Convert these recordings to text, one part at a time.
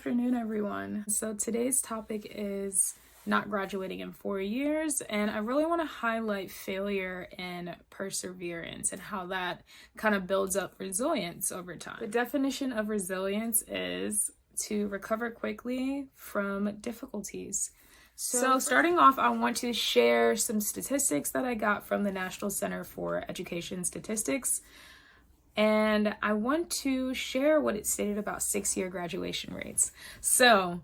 afternoon, everyone. So today's topic is not graduating in 4 years, and I really want to highlight failure and perseverance and how that kind of builds up resilience over time. The definition of resilience is to recover quickly from difficulties. So starting off, I want to share some statistics that I got from the National Center for Education Statistics. And I want to share what it stated about 6-year graduation rates. So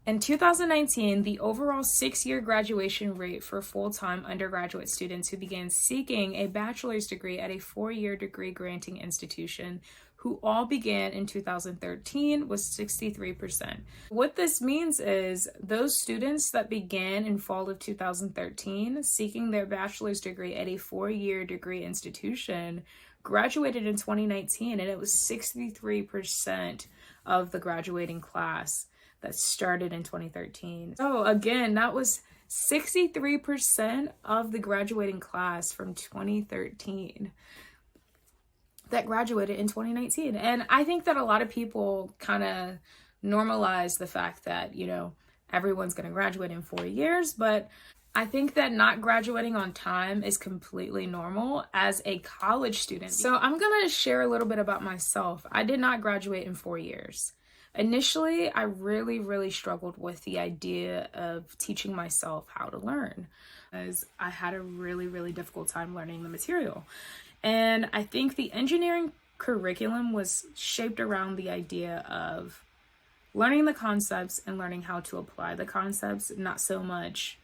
in 2019, the overall 6-year graduation rate for full-time undergraduate students who began seeking a bachelor's degree at a 4-year degree granting institution who all began in 2013 was 63%. What this means is those students that began in fall of 2013 seeking their bachelor's degree at a 4-year degree institution graduated in 2019, and it was 63% of the graduating class that started in 2013. So again, that was 63% of the graduating class from 2013 that graduated in 2019. And I think that a lot of people kind of normalize the fact that, everyone's going to graduate in 4 years, but I think that not graduating on time is completely normal as a college student. So I'm going to share a little bit about myself. I did not graduate in 4 years. Initially, I really struggled with the idea of teaching myself how to learn, as I had a really difficult time learning the material. And I think the engineering curriculum was shaped around the idea of learning the concepts and learning how to apply the concepts, not so much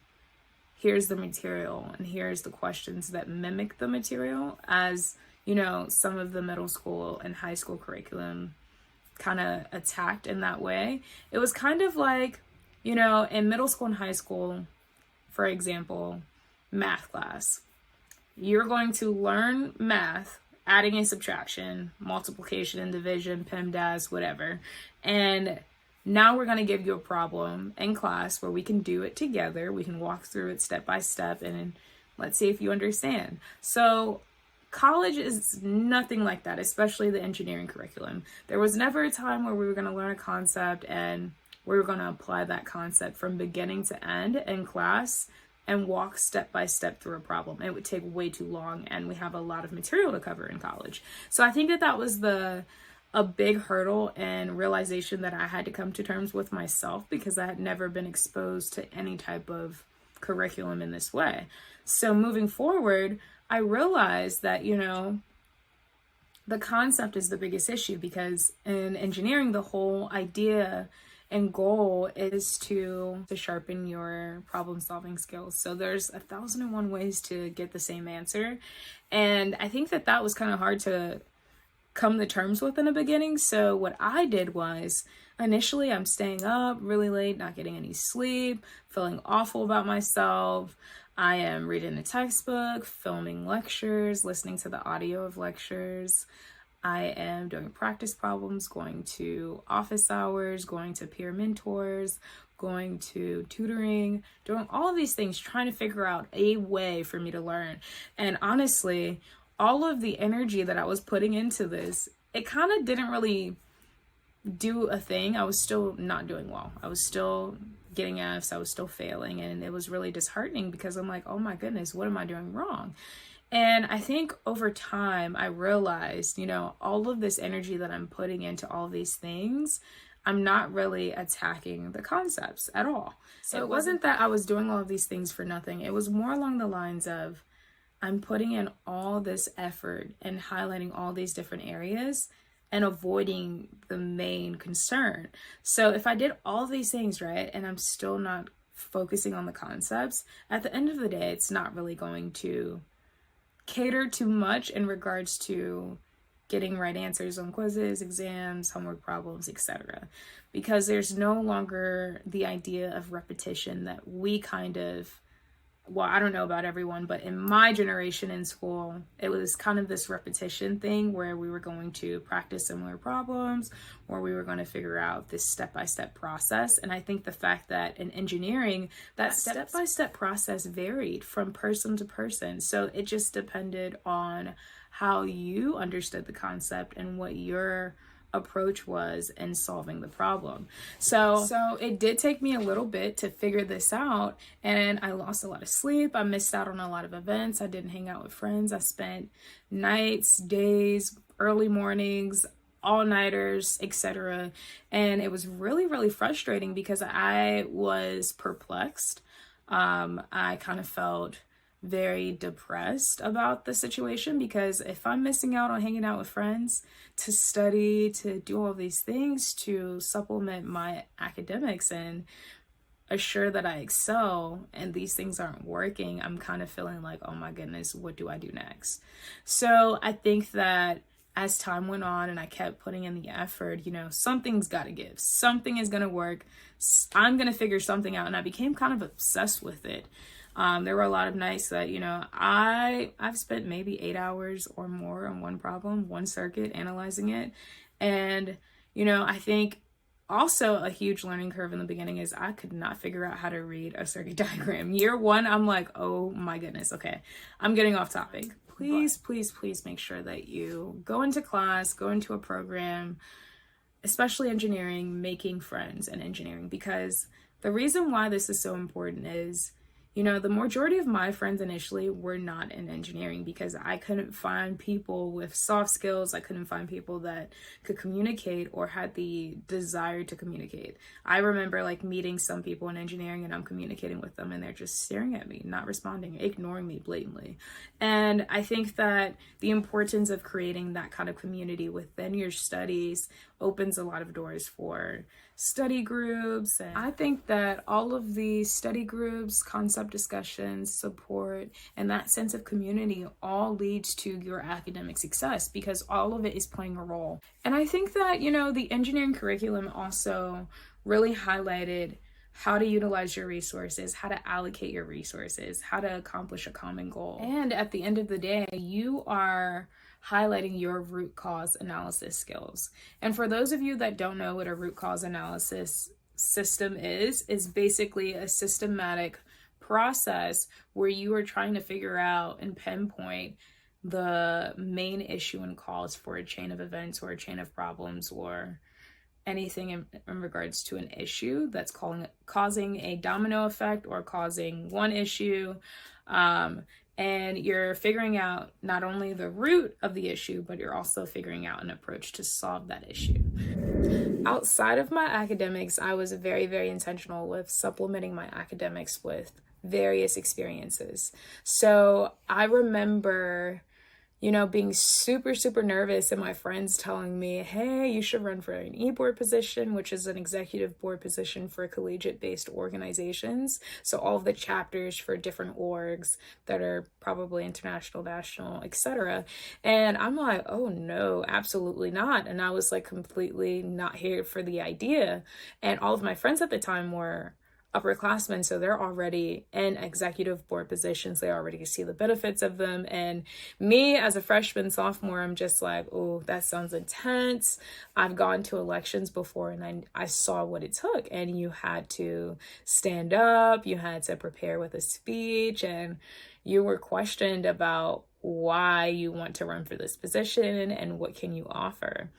here's the material and here's the questions that mimic the material, as some of the middle school and high school curriculum kind of attacked in that way. It was kind of like, in middle school and high school, for example, math class, you're going to learn math, adding and subtraction, multiplication and division, PEMDAS, whatever, and now we're going to give you a problem in class where we can do it together. We can walk through it step by step and let's see if you understand. So college is nothing like that, especially the engineering curriculum. There was never a time where we were going to learn a concept and we were going to apply that concept from beginning to end in class and walk step by step through a problem. It would take way too long, and we have a lot of material to cover in college. So I think that was a big hurdle and realization that I had to come to terms with myself, because I had never been exposed to any type of curriculum in this way. So moving forward, I realized that, the concept is the biggest issue, because in engineering, the whole idea and goal is to sharpen your problem solving skills. So there's 1,001 ways to get the same answer. And I think that was kind of hard to come to terms with in the beginning. So what I did was, initially I'm staying up really late, not getting any sleep, feeling awful about myself. I am reading a textbook, filming lectures, listening to the audio of lectures. I am doing practice problems, going to office hours, going to peer mentors, going to tutoring, doing all of these things, trying to figure out a way for me to learn. And honestly, all of the energy that I was putting into this, it kind of didn't really do a thing. I was still not doing well. I was still getting Fs. I was still failing. And it was really disheartening, because I'm like, oh my goodness, what am I doing wrong? And I think over time, I realized, all of this energy that I'm putting into all these things, I'm not really attacking the concepts at all. So it wasn't that I was doing all of these things for nothing. It was more along the lines of, I'm putting in all this effort and highlighting all these different areas and avoiding the main concern. So if I did all these things right and I'm still not focusing on the concepts, at the end of the day, it's not really going to cater too much in regards to getting right answers on quizzes, exams, homework problems, etc. Because there's no longer the idea of repetition that we kind of, well, I don't know about everyone, but in my generation in school, it was kind of this repetition thing where we were going to practice similar problems, or we were going to figure out this step-by-step process. And I think the fact that in engineering, that step-by-step process varied from person to person. So it just depended on how you understood the concept and what your approach was in solving the problem. So it did take me a little bit to figure this out, and I lost a lot of sleep. I missed out on a lot of events. I didn't hang out with friends. I spent nights, days, early mornings, all-nighters, etc. And it was really, really frustrating because I was perplexed. I kind of felt very depressed about the situation, because if I'm missing out on hanging out with friends to study, to do all these things to supplement my academics and assure that I excel, and these things aren't working, I'm kind of feeling like, oh my goodness, what do I do next? So I think that as time went on and I kept putting in the effort, something's got to give. Something is going to work. I'm going to figure something out. And I became kind of obsessed with it. There were a lot of nights that, I've spent maybe 8 hours or more on one problem, one circuit, analyzing it. And, I think also a huge learning curve in the beginning is I could not figure out how to read a circuit diagram. Year one, I'm like, oh my goodness. Okay, I'm getting off topic. Please make sure that you go into class, go into a program, especially engineering, making friends in engineering, because the reason why this is so important is, the majority of my friends initially were not in engineering because I couldn't find people with soft skills. I couldn't find people that could communicate or had the desire to communicate. I remember meeting some people in engineering and I'm communicating with them and they're just staring at me, not responding, ignoring me blatantly. And I think that the importance of creating that kind of community within your studies opens a lot of doors for study groups. And I think that all of the study groups, concept discussions, support, and that sense of community all leads to your academic success, because all of it is playing a role. And I think that, the engineering curriculum also really highlighted how to utilize your resources, how to allocate your resources, how to accomplish a common goal. And at the end of the day, you are highlighting your root cause analysis skills. And for those of you that don't know what a root cause analysis system is basically a systematic process where you are trying to figure out and pinpoint the main issue and cause for a chain of events or a chain of problems or anything in regards to an issue that's causing a domino effect or causing one issue. And you're figuring out not only the root of the issue, but you're also figuring out an approach to solve that issue. Outside of my academics, I was very, very intentional with supplementing my academics with various experiences. So I remember, being super, super nervous and my friends telling me, hey, you should run for an e-board position, which is an executive board position for collegiate-based organizations. So all of the chapters for different orgs that are probably international, national, etc. And I'm like, oh no, absolutely not. And I was completely not here for the idea. And all of my friends at the time were upperclassmen, so they're already in executive board positions. They already see the benefits of them. And me as a freshman, sophomore, I'm just like, oh, that sounds intense. I've gone to elections before and I saw what it took. And you had to stand up, you had to prepare with a speech, and you were questioned about why you want to run for this position and what can you offer.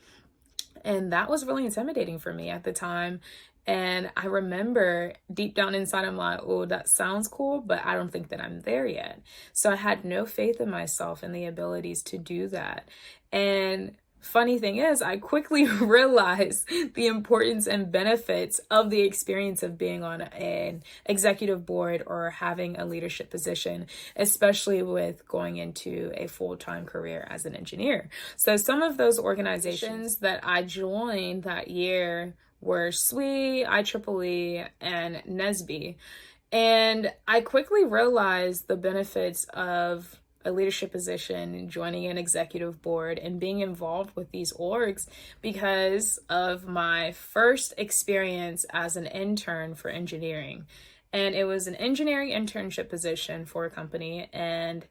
And that was really intimidating for me at the time. And I remember deep down inside, I'm like, oh, that sounds cool, but I don't think that I'm there yet. So I had no faith in myself and the abilities to do that. And funny thing is, I quickly realized the importance and benefits of the experience of being on an executive board or having a leadership position, especially with going into a full-time career as an engineer. So some of those organizations that I joined that year were SWE, IEEE, and NSBE. And I quickly realized the benefits of a leadership position, joining an executive board, and being involved with these orgs because of my first experience as an intern for engineering. And it was an engineering internship position for a company, and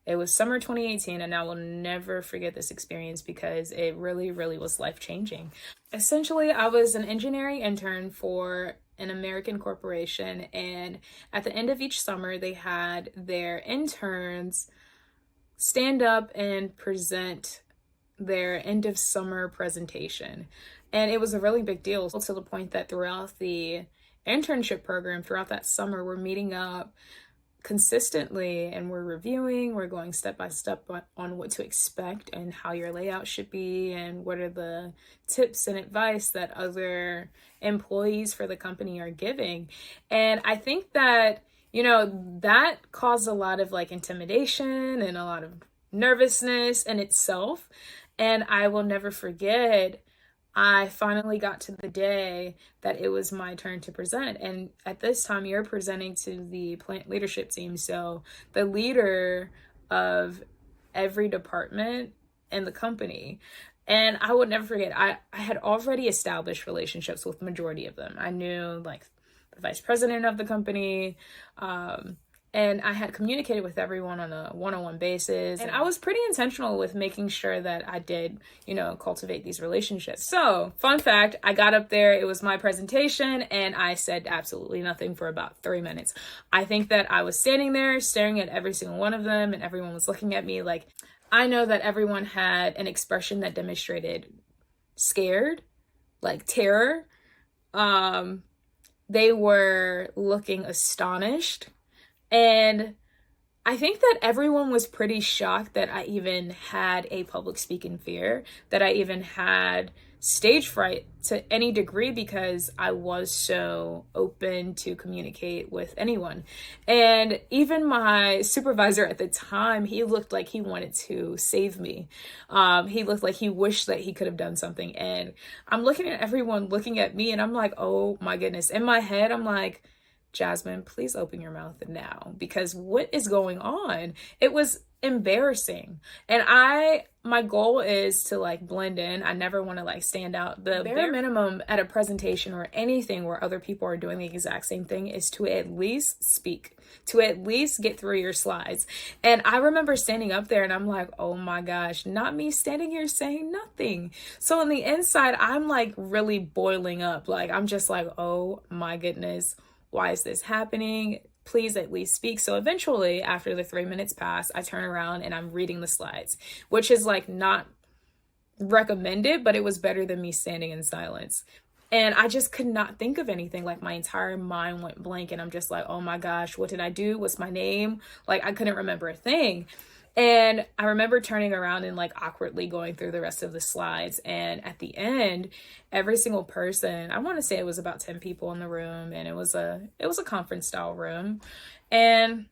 it was summer 2018, and I will never forget this experience because it really, really was life-changing. Essentially, I was an engineering intern for an American corporation, and at the end of each summer, they had their interns stand up and present their end of summer presentation. And it was a really big deal, to the point that throughout the internship program, throughout that summer, we're meeting up consistently and we're reviewing, we're going step by step on what to expect and how your layout should be and what are the tips and advice that other employees for the company are giving. And I think that, that caused a lot of like intimidation and a lot of nervousness in itself. And I will never forget, I finally got to the day that it was my turn to present. And at this time, you're presenting to the plant leadership team. So the leader of every department in the company. And I would never forget, I had already established relationships with the majority of them. I knew like the vice president of the company, and I had communicated with everyone on a one-on-one basis. And I was pretty intentional with making sure that I did, cultivate these relationships. So, fun fact, I got up there, it was my presentation, and I said absolutely nothing for about 3 minutes. I think that I was standing there staring at every single one of them, and everyone was looking at me like, I know that everyone had an expression that demonstrated scared, like terror. They were looking astonished. And I think that everyone was pretty shocked that I even had a public speaking fear, that I even had stage fright to any degree, because I was so open to communicate with anyone. And even my supervisor at the time, he looked like he wanted to save me. He looked like he wished that he could have done something. And I'm looking at everyone looking at me and I'm like, oh my goodness. In my head, I'm like, Jasmine, please open your mouth now, because what is going on? It was embarrassing. And my goal is to like blend in. I never want to like stand out. The bare minimum at a presentation or anything where other people are doing the exact same thing is to at least speak, to at least get through your slides. And I remember standing up there and I'm like, oh my gosh, not me standing here saying nothing. So on the inside, I'm like really boiling up. Like, I'm just like, oh my goodness, why is this happening? Please at least speak. So eventually, after the 3 minutes pass, I turn around and I'm reading the slides, which is like not recommended, but it was better than me standing in silence. And I just could not think of anything. Like, my entire mind went blank and I'm just like, oh my gosh, what did I do? What's my name? Like, I couldn't remember a thing. And I remember turning around and like awkwardly going through the rest of the slides. And at the end, every single person, I want to say it was about 10 people in the room, and it was a conference style room. And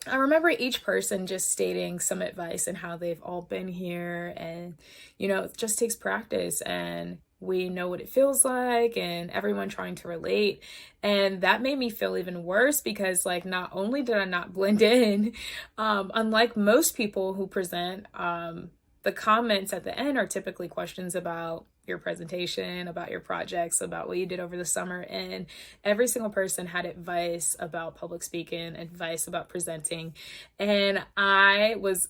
I remember each person just stating some advice and how they've all been here, and, it just takes practice and we know what it feels like, and everyone trying to relate. And that made me feel even worse, because like, not only did I not blend in, unlike most people who present, the comments at the end are typically questions about your presentation, about your projects, about what you did over the summer. And every single person had advice about public speaking, advice about presenting. And I was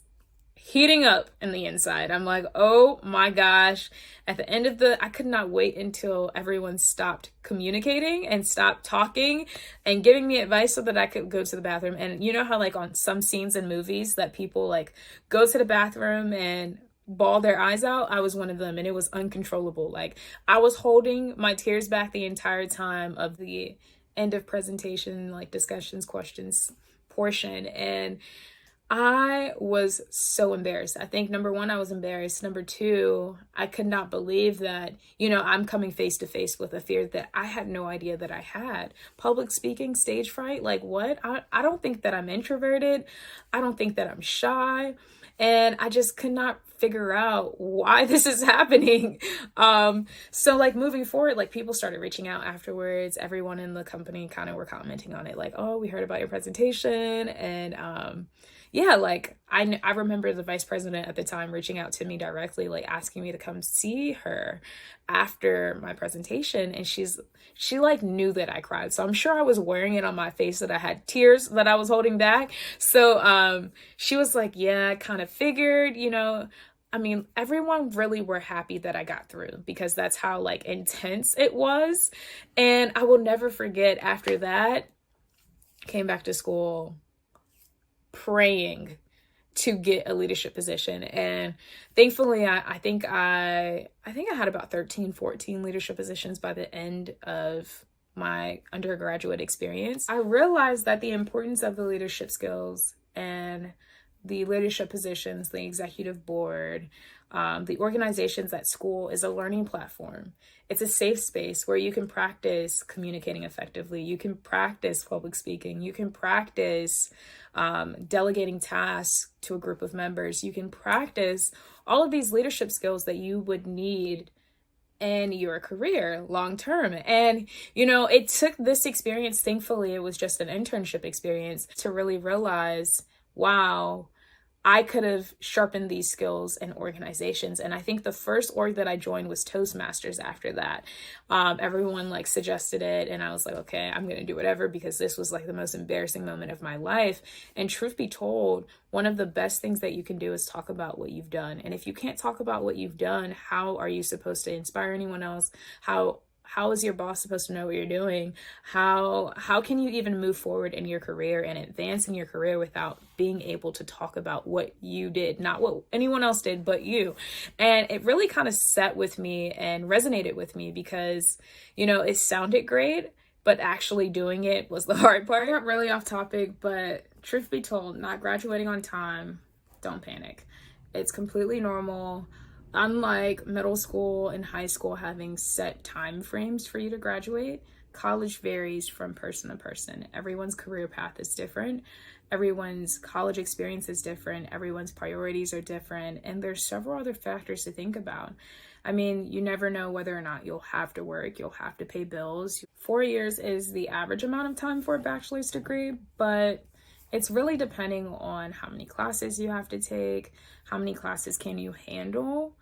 heating up in the inside. I'm like, oh my gosh. At the end of I could not wait until everyone stopped communicating and stopped talking and giving me advice so that I could go to the bathroom. And you know how like on some scenes in movies that people like go to the bathroom and bawl their eyes out? I was one of them, and it was uncontrollable. Like, I was holding my tears back the entire time of the end of presentation, like discussions, questions portion. And I was so embarrassed. I think number one, I was embarrassed. Number two, I could not believe that, I'm coming face to face with a fear that I had no idea that I had. Public speaking, stage fright, like what? I don't think that I'm introverted. I don't think that I'm shy. And I just could not figure out why this is happening. So like moving forward, like people started reaching out afterwards. Everyone in the company kind of were commenting on it, like, oh, we heard about your presentation. And yeah, like I remember the vice president at the time reaching out to me directly, like asking me to come see her after my presentation. And she like knew that I cried. So I'm sure I was wearing it on my face that I had tears that I was holding back. So she was like, yeah, I kind of figured, I mean, everyone really were happy that I got through, because that's how like intense it was. And I will never forget, after that, came back to school praying to get a leadership position. And thankfully, I think I had about 13, 14 leadership positions by the end of my undergraduate experience. I realized that the importance of the leadership skills and the leadership positions, the executive board, the organizations at school is a learning platform. It's a safe space where you can practice communicating effectively. You can practice public speaking. You can practice delegating tasks to a group of members. You can practice all of these leadership skills that you would need in your career long term. And, it took this experience, thankfully, it was just an internship experience, to really realize, wow, I could have sharpened these skills in organizations. And I think the first org that I joined was Toastmasters after that. Everyone suggested it, and I was like, okay, I'm going to do whatever, because this was the most embarrassing moment of my life. And truth be told, one of the best things that you can do is talk about what you've done. And if you can't talk about what you've done, how are you supposed to inspire anyone else? How is your boss supposed to know what you're doing? How can you even move forward in your career and advance in your career without being able to talk about what you did, not what anyone else did, but you? And it really kind of sat with me and resonated with me because, it sounded great, but actually doing it was the hard part. I got really off topic, but truth be told, not graduating on time, don't panic. It's completely normal. Unlike middle school and high school having set time frames for you to graduate, college varies from person to person. Everyone's career path is different. Everyone's college experience is different. Everyone's priorities are different. And there's several other factors to think about. I mean, you never know whether or not you'll have to work, you'll have to pay bills. 4 years is the average amount of time for a bachelor's degree, but it's really depending on how many classes you have to take, how many classes can you handle,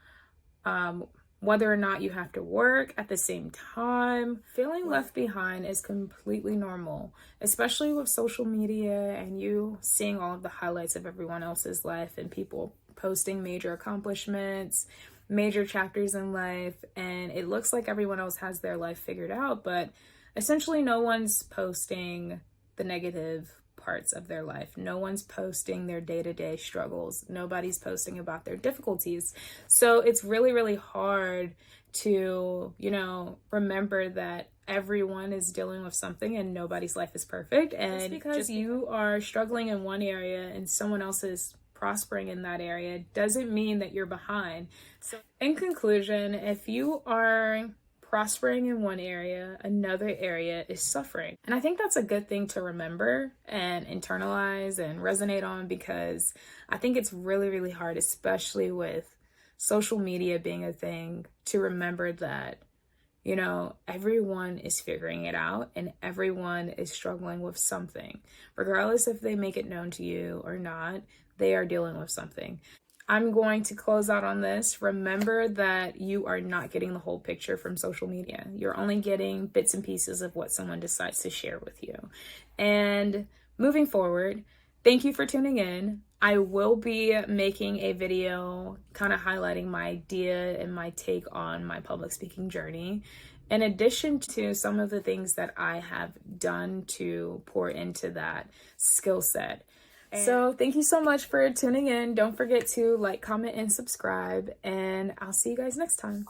whether or not you have to work at the same time. Feeling left behind is completely normal, especially with social media and you seeing all of the highlights of everyone else's life and people posting major accomplishments, major chapters in life, and it looks like everyone else has their life figured out, but essentially no one's posting the negative parts of their life. No one's posting their day-to-day struggles. Nobody's posting about their difficulties. So it's really, really hard to, remember that everyone is dealing with something and nobody's life is perfect. And just because you are struggling in one area and someone else is prospering in that area doesn't mean that you're behind. So in conclusion, if you are prospering in one area, another area is suffering. And I think that's a good thing to remember and internalize and resonate on, because I think it's really, really hard, especially with social media being a thing, to remember that, everyone is figuring it out and everyone is struggling with something. Regardless if they make it known to you or not, they are dealing with something. I'm going to close out on this. Remember that you are not getting the whole picture from social media. You're only getting bits and pieces of what someone decides to share with you. And moving forward, thank you for tuning in. I will be making a video kind of highlighting my idea and my take on my public speaking journey, in addition to some of the things that I have done to pour into that skill set. So thank you so much for tuning in. Don't forget to like, comment, and subscribe, and I'll see you guys next time.